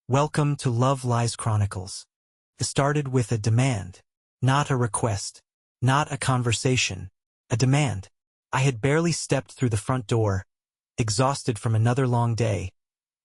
Welcome to Love Lies Chronicles. It started with a demand, not a request, not a conversation, a demand. I had barely stepped through the front door, exhausted from another long day,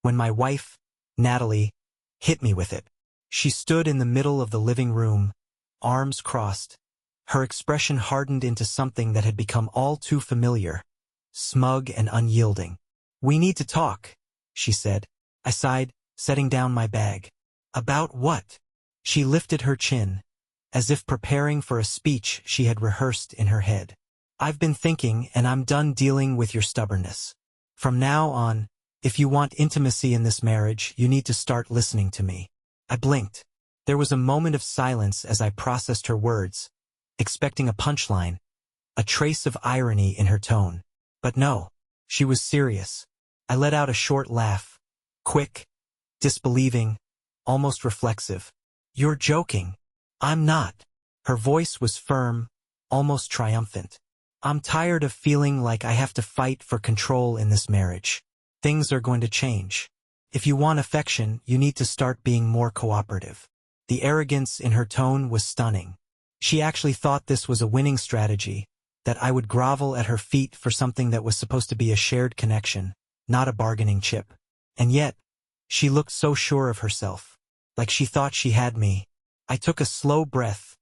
when my wife, Natalie, hit me with it. She stood in the middle of the living room, arms crossed, her expression hardened into something that had become all too familiar, smug and unyielding. "We need to talk," she said. I sighed, setting down my bag. "About what?" She lifted her chin, as if preparing for a speech she had rehearsed in her head. "I've been thinking, and I'm done dealing with your stubbornness. From now on, if you want intimacy in this marriage, you need to start listening to me." I blinked. There was a moment of silence as I processed her words, expecting a punchline, a trace of irony in her tone. But no, she was serious. I let out a short laugh, quick, disbelieving, almost reflexive. "You're joking." "I'm not." Her voice was firm, almost triumphant. "I'm tired of feeling like I have to fight for control in this marriage. Things are going to change. If you want affection, you need to start being more cooperative." The arrogance in her tone was stunning. She actually thought this was a winning strategy, that I would grovel at her feet for something that was supposed to be a shared connection, not a bargaining chip. And yet, she looked so sure of herself, like she thought she had me. I took a slow breath,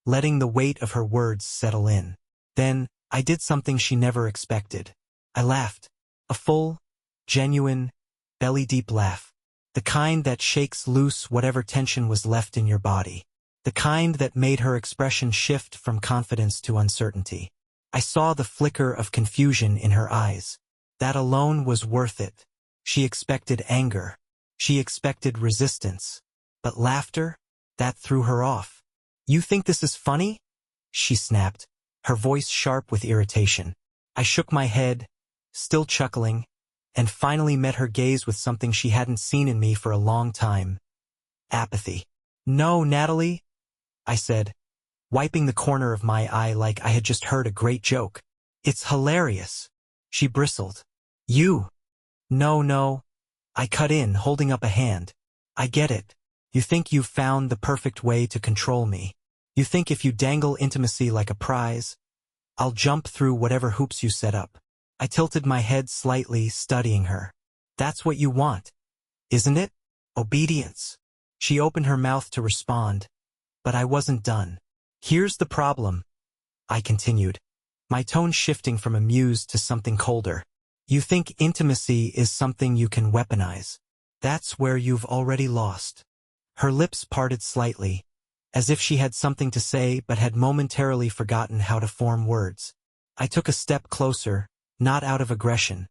letting the weight of her words settle in. Then, I did something she never expected. I laughed. A full, genuine, belly-deep laugh. The kind that shakes loose whatever tension was left in your body. The kind that made her expression shift from confidence to uncertainty. I saw the flicker of confusion in her eyes. That alone was worth it. She expected anger. She expected resistance. But laughter? That threw her off. "You think this is funny?" she snapped, her voice sharp with irritation. I shook my head, still chuckling, and finally met her gaze with something she hadn't seen in me for a long time. Apathy. "No, Natalie," I said, wiping the corner of my eye like I had just heard a great joke. "It's hilarious." She bristled. "You." No, I cut in, holding up a hand. "I get it. You think you've found the perfect way to control me. You think if you dangle intimacy like a prize, I'll jump through whatever hoops you set up." I tilted my head slightly, studying her. "That's what you want, isn't it? Obedience." She opened her mouth to respond, but I wasn't done. "Here's the problem," I continued, my tone shifting from amused to something colder. "You think intimacy is something you can weaponize. That's where you've already lost." Her lips parted slightly, as if she had something to say but had momentarily forgotten how to form words. I took a step closer, not out of aggression,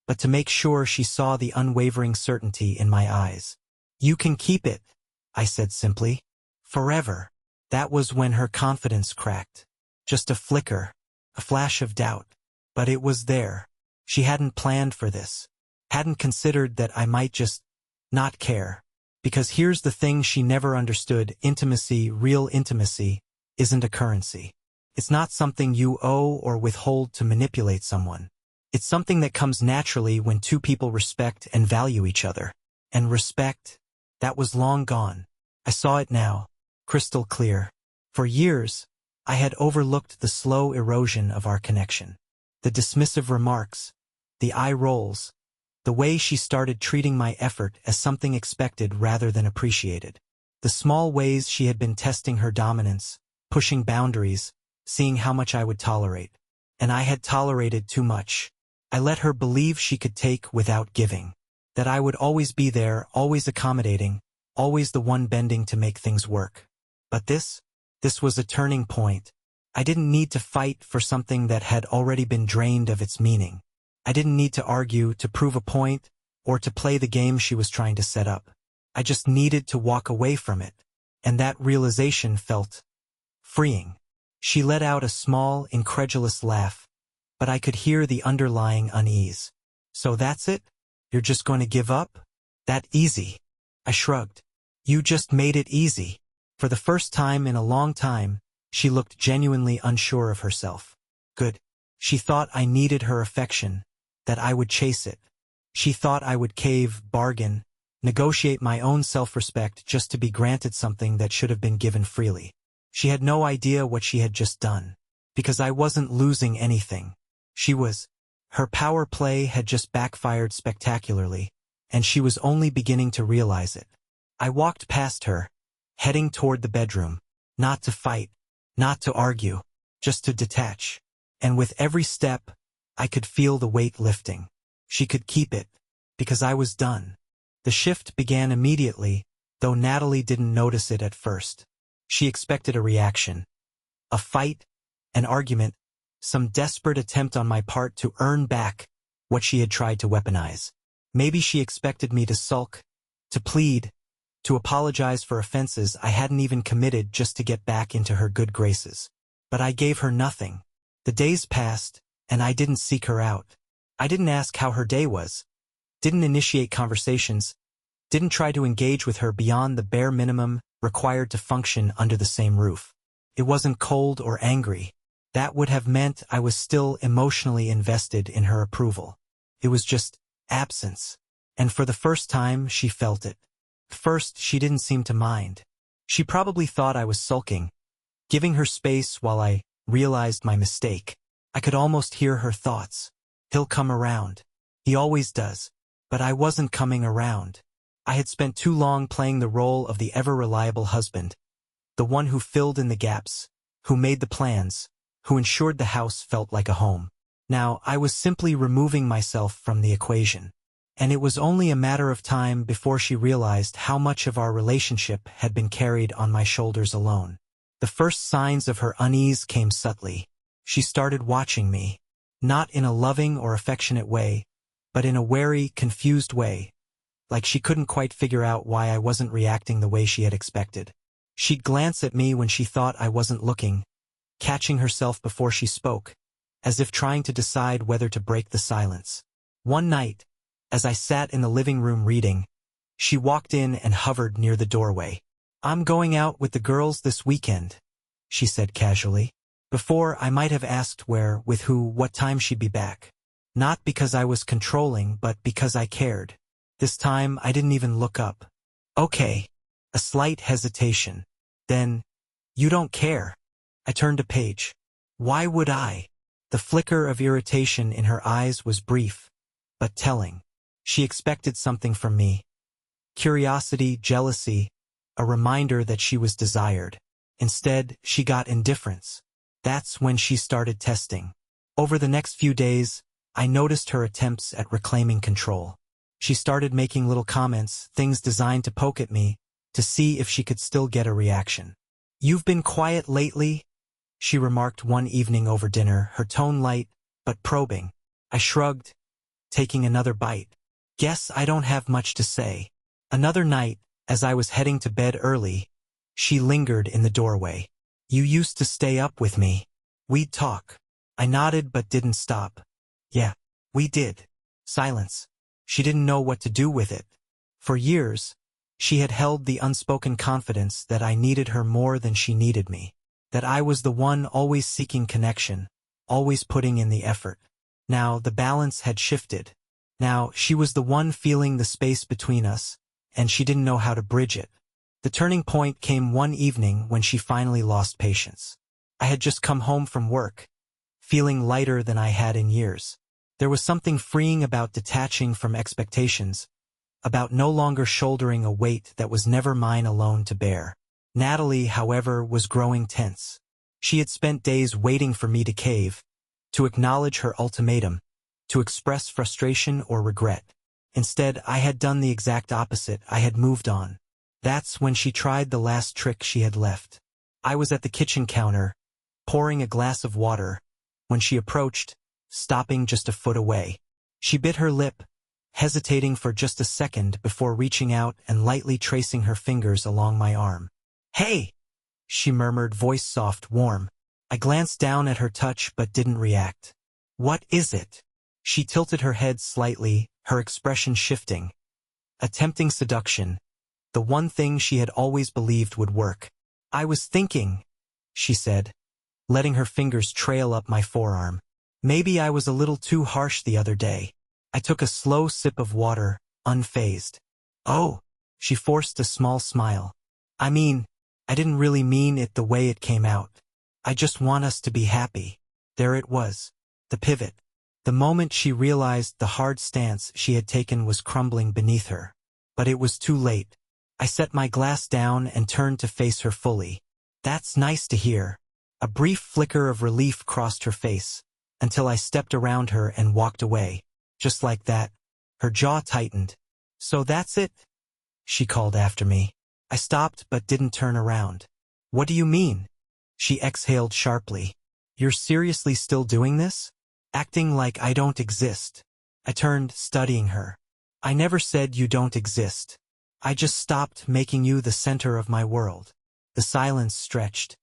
but to make sure she saw the unwavering certainty in my eyes. "You can keep it," I said simply. "Forever." That was when her confidence cracked. Just a flicker, a flash of doubt. But it was there. She hadn't planned for this. Hadn't considered that I might just not care. Because here's the thing she never understood: intimacy, real intimacy, isn't a currency. It's not something you owe or withhold to manipulate someone. It's something that comes naturally when two people respect and value each other. And respect, that was long gone. I saw it now, crystal clear. For years, I had overlooked the slow erosion of our connection. The dismissive remarks, the eye rolls, the way she started treating my effort as something expected rather than appreciated. The small ways she had been testing her dominance, pushing boundaries, seeing how much I would tolerate. And I had tolerated too much. I let her believe she could take without giving. That I would always be there, always accommodating, always the one bending to make things work. But this was a turning point. I didn't need to fight for something that had already been drained of its meaning. I didn't need to argue, to prove a point, or to play the game she was trying to set up. I just needed to walk away from it. And that realization felt freeing. She let out a small, incredulous laugh, but I could hear the underlying unease. "So that's it? You're just going to give up? That easy?" I shrugged. "You just made it easy." For the first time in a long time, she looked genuinely unsure of herself. Good. She thought I needed her affection, that I would chase it. She thought I would cave, bargain, negotiate my own self-respect just to be granted something that should have been given freely. She had no idea what she had just done, because I wasn't losing anything. Her power play had just backfired spectacularly, and she was only beginning to realize it. I walked past her, heading toward the bedroom, not to fight, not to argue, just to detach. And with every step, I could feel the weight lifting. She could keep it, because I was done. The shift began immediately, though Natalie didn't notice it at first. She expected a reaction. A fight, an argument, some desperate attempt on my part to earn back what she had tried to weaponize. Maybe she expected me to sulk, to plead, to apologize for offenses I hadn't even committed just to get back into her good graces. But I gave her nothing. The days passed, and I didn't seek her out. I didn't ask how her day was, didn't initiate conversations, didn't try to engage with her beyond the bare minimum required to function under the same roof. It wasn't cold or angry. That would have meant I was still emotionally invested in her approval. It was just absence. And for the first time, she felt it. First, she didn't seem to mind. She probably thought I was sulking, giving her space while I realized my mistake. I could almost hear her thoughts. He'll come around. He always does. But I wasn't coming around. I had spent too long playing the role of the ever-reliable husband, the one who filled in the gaps, who made the plans, who ensured the house felt like a home. Now, I was simply removing myself from the equation. And it was only a matter of time before she realized how much of our relationship had been carried on my shoulders alone. The first signs of her unease came subtly. She started watching me, not in a loving or affectionate way, but in a wary, confused way, like she couldn't quite figure out why I wasn't reacting the way she had expected. She'd glance at me when she thought I wasn't looking, catching herself before she spoke, as if trying to decide whether to break the silence. One night, as I sat in the living room reading, she walked in and hovered near the doorway. "I'm going out with the girls this weekend," she said casually. Before, I might have asked where, with who, what time she'd be back. Not because I was controlling, but because I cared. This time, I didn't even look up. "Okay." A slight hesitation. Then, "You don't care." I turned a page. Why would I? The flicker of irritation in her eyes was brief, but telling. She expected something from me. Curiosity, jealousy, a reminder that she was desired. Instead, she got indifference. That's when she started testing. Over the next few days, I noticed her attempts at reclaiming control. She started making little comments, things designed to poke at me, to see if she could still get a reaction. "You've been quiet lately," she remarked one evening over dinner, her tone light, but probing. I shrugged, taking another bite. "Guess I don't have much to say." Another night, as I was heading to bed early, she lingered in the doorway. "You used to stay up with me. We'd talk." I nodded but didn't stop. "Yeah, we did." Silence. She didn't know what to do with it. For years, she had held the unspoken confidence that I needed her more than she needed me. That I was the one always seeking connection, always putting in the effort. Now the balance had shifted. Now she was the one feeling the space between us, and she didn't know how to bridge it. The turning point came one evening when she finally lost patience. I had just come home from work, feeling lighter than I had in years. There was something freeing about detaching from expectations, about no longer shouldering a weight that was never mine alone to bear. Natalie, however, was growing tense. She had spent days waiting for me to cave, to acknowledge her ultimatum, to express frustration or regret. Instead, I had done the exact opposite. I had moved on. That's when she tried the last trick she had left. I was at the kitchen counter, pouring a glass of water, when she approached, stopping just a foot away. She bit her lip, hesitating for just a second before reaching out and lightly tracing her fingers along my arm. "Hey!" she murmured, voice soft, warm. I glanced down at her touch but didn't react. "What is it?" She tilted her head slightly, her expression shifting. Attempting seduction, the one thing she had always believed would work. "I was thinking," she said, letting her fingers trail up my forearm. "Maybe I was a little too harsh the other day." I took a slow sip of water, unfazed. Oh, she forced a small smile. I mean, I didn't really mean it the way it came out. I just want us to be happy. There it was. The pivot. The moment she realized the hard stance she had taken was crumbling beneath her. But it was too late. I set my glass down and turned to face her fully. That's nice to hear. A brief flicker of relief crossed her face, until I stepped around her and walked away. Just like that. Her jaw tightened. So that's it? She called after me. I stopped but didn't turn around. What do you mean? She exhaled sharply. You're seriously still doing this? Acting like I don't exist. I turned, studying her. I never said you don't exist. I just stopped making you the center of my world. The silence stretched.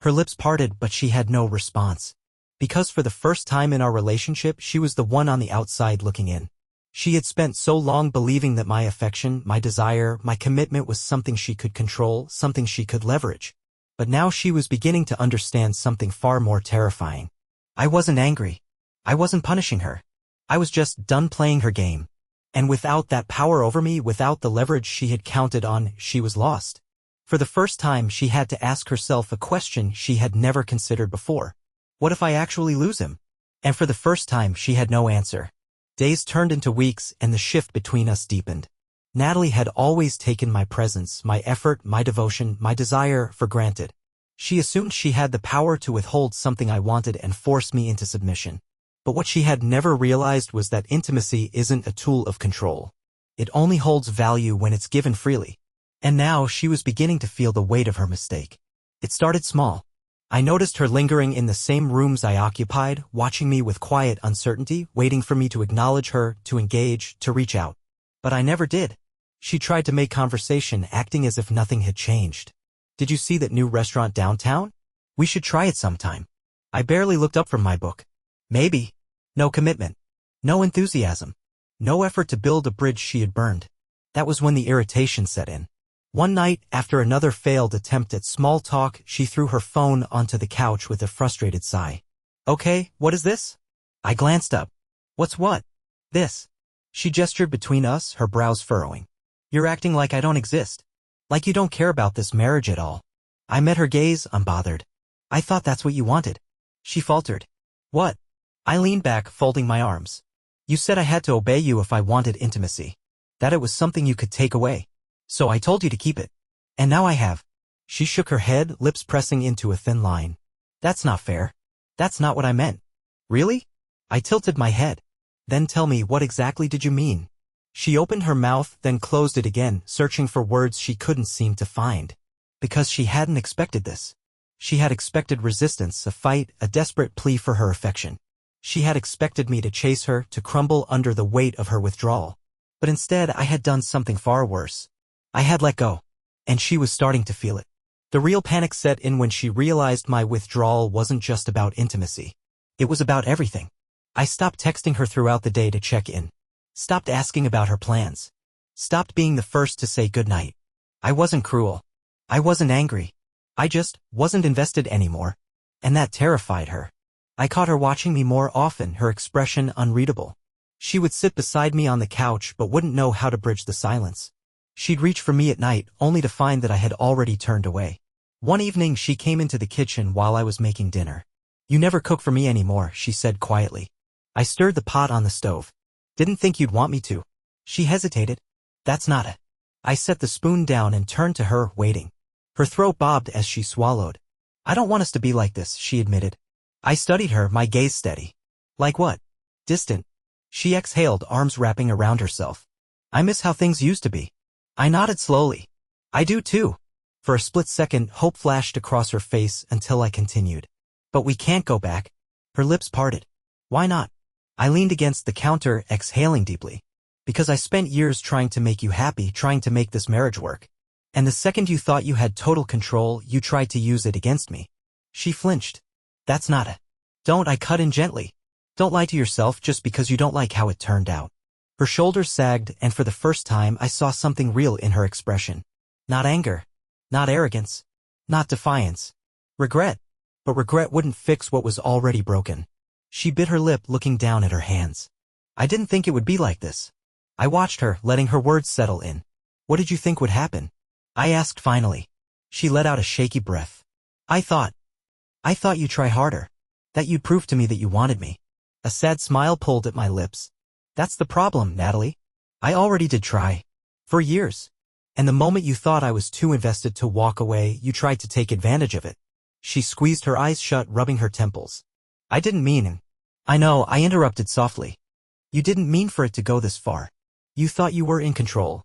Her lips parted, but she had no response. Because for the first time in our relationship, she was the one on the outside looking in. She had spent so long believing that my affection, my desire, my commitment was something she could control, something she could leverage. But now she was beginning to understand something far more terrifying. I wasn't angry. I wasn't punishing her. I was just done playing her game. And without that power over me, without the leverage she had counted on, she was lost. For the first time, she had to ask herself a question she had never considered before. What if I actually lose him? And for the first time, she had no answer. Days turned into weeks, and the shift between us deepened. Natalie had always taken my presence, my effort, my devotion, my desire for granted. She assumed she had the power to withhold something I wanted and force me into submission. But what she had never realized was that intimacy isn't a tool of control. It only holds value when it's given freely. And now she was beginning to feel the weight of her mistake. It started small. I noticed her lingering in the same rooms I occupied, watching me with quiet uncertainty, waiting for me to acknowledge her, to engage, to reach out. But I never did. She tried to make conversation, acting as if nothing had changed. Did you see that new restaurant downtown? We should try it sometime. I barely looked up from my book. Maybe. No commitment. No enthusiasm. No effort to build a bridge she had burned. That was when the irritation set in. One night, after another failed attempt at small talk, she threw her phone onto the couch with a frustrated sigh. Okay, what is this? I glanced up. What's what? This. She gestured between us, her brows furrowing. You're acting like I don't exist. Like you don't care about this marriage at all. I met her gaze, unbothered. I thought that's what you wanted. She faltered. What? I leaned back, folding my arms. You said I had to obey you if I wanted intimacy. That it was something you could take away. So I told you to keep it. And now I have. She shook her head, lips pressing into a thin line. That's not fair. That's not what I meant. Really? I tilted my head. Then tell me, what exactly did you mean? She opened her mouth, then closed it again, searching for words she couldn't seem to find. Because she hadn't expected this. She had expected resistance, a fight, a desperate plea for her affection. She had expected me to chase her, to crumble under the weight of her withdrawal. But instead, I had done something far worse. I had let go. And she was starting to feel it. The real panic set in when she realized my withdrawal wasn't just about intimacy. It was about everything. I stopped texting her throughout the day to check in. Stopped asking about her plans. Stopped being the first to say goodnight. I wasn't cruel. I wasn't angry. I just wasn't invested anymore. And that terrified her. I caught her watching me more often, her expression unreadable. She would sit beside me on the couch but wouldn't know how to bridge the silence. She'd reach for me at night, only to find that I had already turned away. One evening she came into the kitchen while I was making dinner. You never cook for me anymore, she said quietly. I stirred the pot on the stove. Didn't think you'd want me to. She hesitated. That's not it. I set the spoon down and turned to her, waiting. Her throat bobbed as she swallowed. I don't want us to be like this, she admitted. I studied her, my gaze steady. Like what? Distant. She exhaled, arms wrapping around herself. I miss how things used to be. I nodded slowly. I do too. For a split second, hope flashed across her face until I continued. But we can't go back. Her lips parted. Why not? I leaned against the counter, exhaling deeply. Because I spent years trying to make you happy, trying to make this marriage work. And the second you thought you had total control, you tried to use it against me. She flinched. That's not it. Don't, I cut in gently. Don't lie to yourself just because you don't like how it turned out. Her shoulders sagged, and for the first time I saw something real in her expression. Not anger. Not arrogance. Not defiance. Regret. But regret wouldn't fix what was already broken. She bit her lip, looking down at her hands. I didn't think it would be like this. I watched her, letting her words settle in. What did you think would happen? I asked finally. She let out a shaky breath. I thought you'd try harder. That you'd prove to me that you wanted me. A sad smile pulled at my lips. That's the problem, Natalie. I already did try. For years. And the moment you thought I was too invested to walk away, you tried to take advantage of it. She squeezed her eyes shut, rubbing her temples. I didn't mean. I know, I interrupted softly. You didn't mean for it to go this far. You thought you were in control.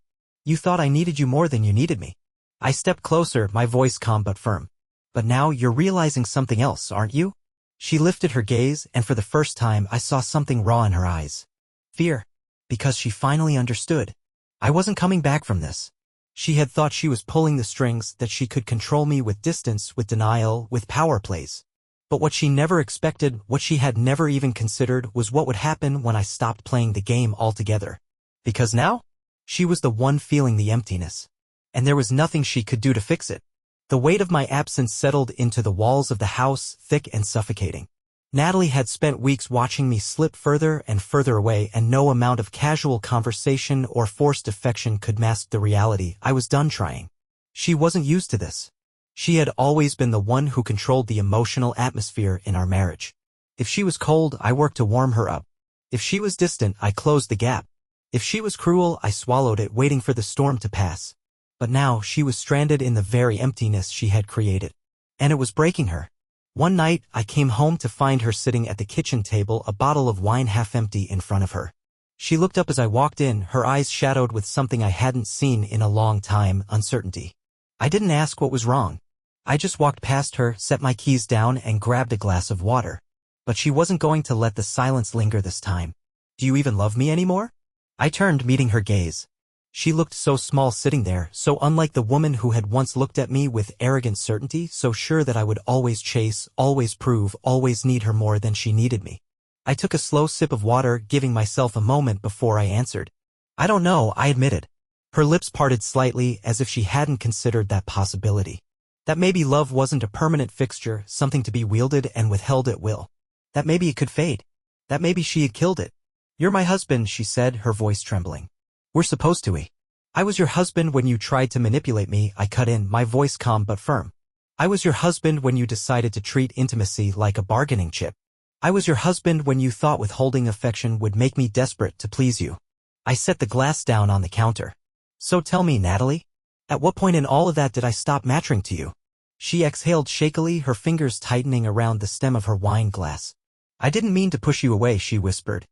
You thought I needed you more than you needed me. I stepped closer, my voice calm but firm. But now you're realizing something else, aren't you? She lifted her gaze, and for the first time I saw something raw in her eyes. Fear. Because she finally understood. I wasn't coming back from this. She had thought she was pulling the strings, that she could control me with distance, with denial, with power plays. But what she never expected, what she had never even considered, was what would happen when I stopped playing the game altogether. Because now? She was the one feeling the emptiness. And there was nothing she could do to fix it. The weight of my absence settled into the walls of the house, thick and suffocating. Natalie had spent weeks watching me slip further and further away, and no amount of casual conversation or forced affection could mask the reality. I was done trying. She wasn't used to this. She had always been the one who controlled the emotional atmosphere in our marriage. If she was cold, I worked to warm her up. If she was distant, I closed the gap. If she was cruel, I swallowed it, waiting for the storm to pass. But now she was stranded in the very emptiness she had created. And it was breaking her. One night, I came home to find her sitting at the kitchen table, a bottle of wine half empty in front of her. She looked up as I walked in, her eyes shadowed with something I hadn't seen in a long time, uncertainty. I didn't ask what was wrong. I just walked past her, set my keys down, and grabbed a glass of water. But she wasn't going to let the silence linger this time. Do you even love me anymore? I turned, meeting her gaze. She looked so small sitting there, so unlike the woman who had once looked at me with arrogant certainty, so sure that I would always chase, always prove, always need her more than she needed me. I took a slow sip of water, giving myself a moment before I answered. I don't know, I admitted. Her lips parted slightly, as if she hadn't considered that possibility. That maybe love wasn't a permanent fixture, something to be wielded and withheld at will. That maybe it could fade. That maybe she had killed it. You're my husband, she said, her voice trembling. We're supposed to be. I was your husband when you tried to manipulate me, I cut in, my voice calm but firm. I was your husband when you decided to treat intimacy like a bargaining chip. I was your husband when you thought withholding affection would make me desperate to please you. I set the glass down on the counter. So tell me, Natalie, at what point in all of that did I stop mattering to you? She exhaled shakily, her fingers tightening around the stem of her wine glass. I didn't mean to push you away, she whispered.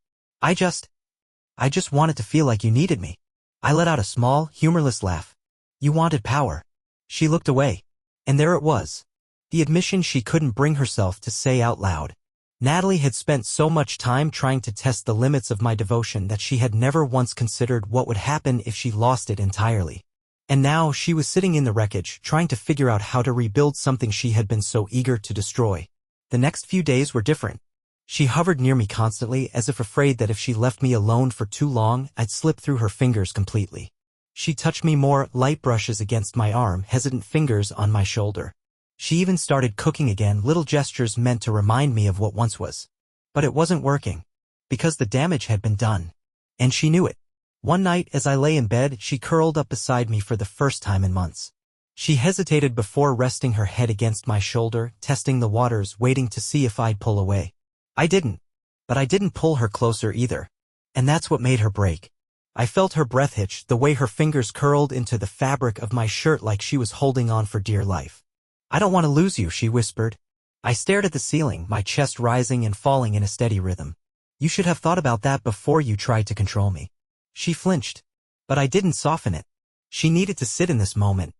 I just wanted to feel like you needed me. I let out a small, humorless laugh. You wanted power. She looked away. And there it was. The admission she couldn't bring herself to say out loud. Natalie had spent so much time trying to test the limits of my devotion that she had never once considered what would happen if she lost it entirely. And now she was sitting in the wreckage, trying to figure out how to rebuild something she had been so eager to destroy. The next few days were different. She hovered near me constantly, as if afraid that if she left me alone for too long, I'd slip through her fingers completely. She touched me more, light brushes against my arm, hesitant fingers on my shoulder. She even started cooking again, little gestures meant to remind me of what once was. But it wasn't working. Because the damage had been done. And she knew it. One night, as I lay in bed, she curled up beside me for the first time in months. She hesitated before resting her head against my shoulder, testing the waters, waiting to see if I'd pull away. I didn't. But I didn't pull her closer either. And that's what made her break. I felt her breath hitch, the way her fingers curled into the fabric of my shirt like she was holding on for dear life. I don't want to lose you, she whispered. I stared at the ceiling, my chest rising and falling in a steady rhythm. You should have thought about that before you tried to control me. She flinched. But I didn't soften it. She needed to sit in this moment.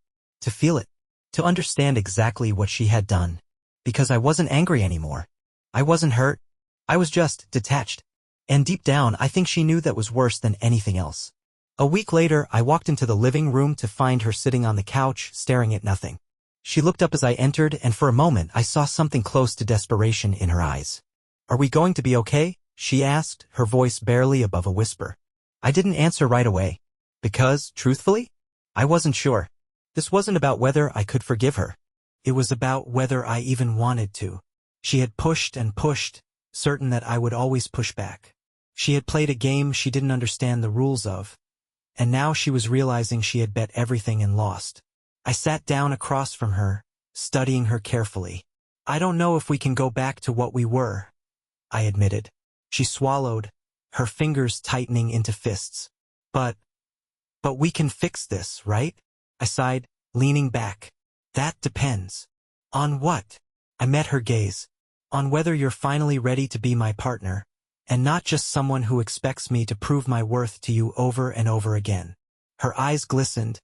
To feel it. To understand exactly what she had done. Because I wasn't angry anymore. I wasn't hurt. I was just detached. And deep down, I think she knew that was worse than anything else. A week later, I walked into the living room to find her sitting on the couch, staring at nothing. She looked up as I entered, and for a moment I saw something close to desperation in her eyes. Are we going to be okay? She asked, her voice barely above a whisper. I didn't answer right away. Because, truthfully, I wasn't sure. This wasn't about whether I could forgive her. It was about whether I even wanted to. She had pushed and pushed, certain that I would always push back. She had played a game she didn't understand the rules of. and now she was realizing she had bet everything and lost. I sat down across from her, studying her carefully. I don't know if we can go back to what we were, I admitted. She swallowed, her fingers tightening into fists. But we can fix this, right? I sighed, leaning back. That depends. On what? I met her gaze. On whether you're finally ready to be my partner, and not just someone who expects me to prove my worth to you over and over again. Her eyes glistened,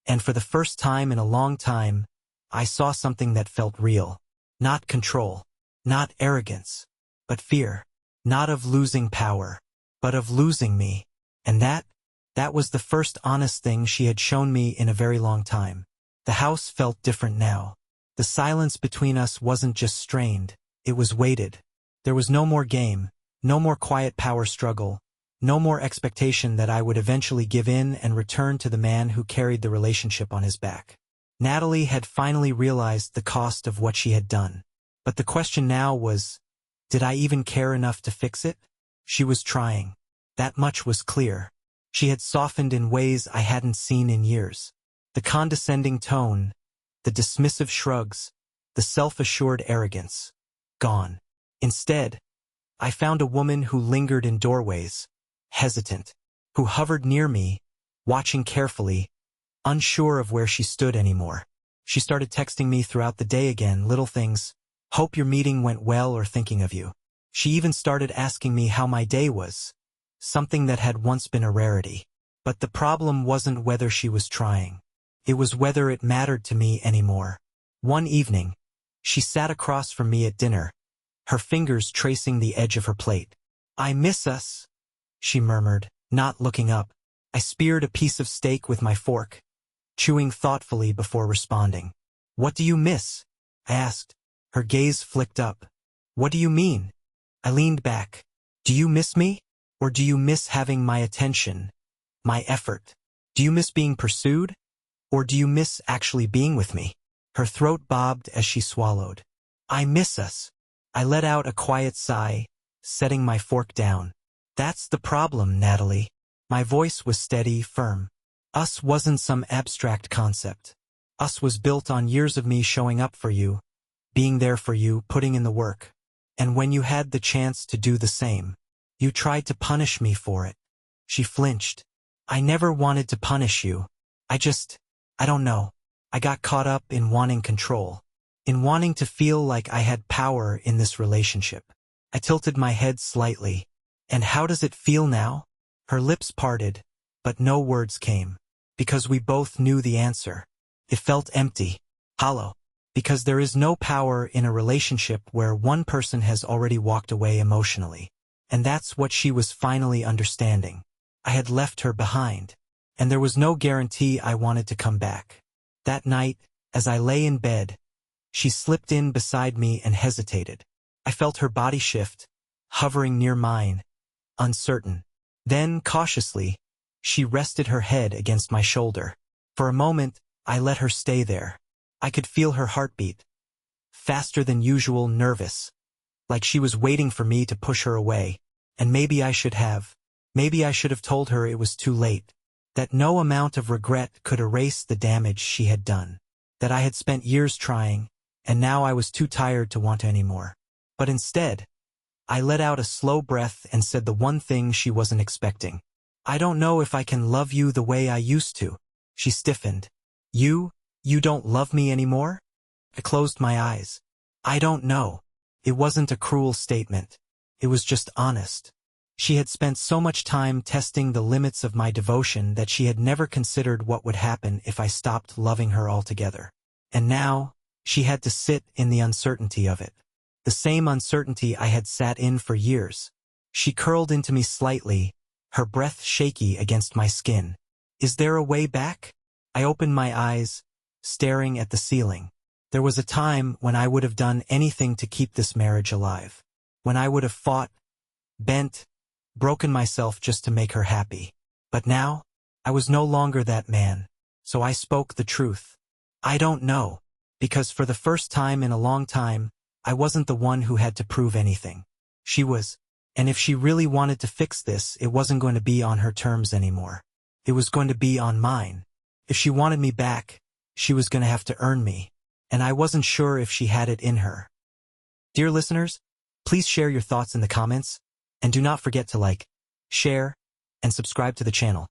and for the first time in a long time, I saw something that felt real. Not control, not arrogance, but fear. Not of losing power, but of losing me. And that was the first honest thing she had shown me in a very long time. The house felt different now. The silence between us wasn't just strained, it was weighted. There was no more game, no more quiet power struggle, no more expectation that I would eventually give in and return to the man who carried the relationship on his back. Natalie had finally realized the cost of what she had done. But the question now was, did I even care enough to fix it? She was trying. That much was clear. She had softened in ways I hadn't seen in years. The condescending tone, the dismissive shrugs, the self-assured arrogance. Gone. Instead, I found a woman who lingered in doorways, hesitant, who hovered near me, watching carefully, unsure of where she stood anymore. She started texting me throughout the day again, little things, hope your meeting went well or thinking of you. She even started asking me how my day was, something that had once been a rarity. But the problem wasn't whether she was trying. It was whether it mattered to me anymore. One evening, she sat across from me at dinner, her fingers tracing the edge of her plate. I miss us, she murmured, not looking up. I speared a piece of steak with my fork, chewing thoughtfully before responding. What do you miss? I asked. Her gaze flicked up. What do you mean? I leaned back. Do you miss me? Or do you miss having my attention, my effort? Do you miss being pursued? Or do you miss actually being with me? Her throat bobbed as she swallowed. I miss us. I let out a quiet sigh, setting my fork down. That's the problem, Natalie. My voice was steady, firm. Us wasn't some abstract concept. Us was built on years of me showing up for you, being there for you, putting in the work. And when you had the chance to do the same, you tried to punish me for it. She flinched. I never wanted to punish you. I don't know. I got caught up in wanting control, in wanting to feel like I had power in this relationship. I tilted my head slightly. And how does it feel now? Her lips parted, but no words came, because we both knew the answer. It felt empty, hollow, because there is no power in a relationship where one person has already walked away emotionally. And that's what she was finally understanding. I had left her behind, and there was no guarantee I wanted to come back. That night, as I lay in bed, she slipped in beside me and hesitated. I felt her body shift, hovering near mine, uncertain. Then, cautiously, she rested her head against my shoulder. For a moment, I let her stay there. I could feel her heartbeat, faster than usual, nervous, like she was waiting for me to push her away. And maybe I should have told her it was too late, that no amount of regret could erase the damage she had done, that I had spent years trying, and now I was too tired to want anymore. But instead, I let out a slow breath and said the one thing she wasn't expecting. I don't know if I can love you the way I used to. She stiffened. You don't love me anymore? I closed my eyes. I don't know. It wasn't a cruel statement. It was just honest. She had spent so much time testing the limits of my devotion that she had never considered what would happen if I stopped loving her altogether. And now, she had to sit in the uncertainty of it. The same uncertainty I had sat in for years. She curled into me slightly, her breath shaky against my skin. Is there a way back? I opened my eyes, staring at the ceiling. There was a time when I would have done anything to keep this marriage alive. When I would have fought, bent, broken myself just to make her happy. But now, I was no longer that man, so I spoke the truth. I don't know, because for the first time in a long time, I wasn't the one who had to prove anything. She was, and if she really wanted to fix this, it wasn't going to be on her terms anymore. It was going to be on mine. If she wanted me back, she was going to have to earn me, and I wasn't sure if she had it in her. Dear listeners, please share your thoughts in the comments, and do not forget to like, share, and subscribe to the channel.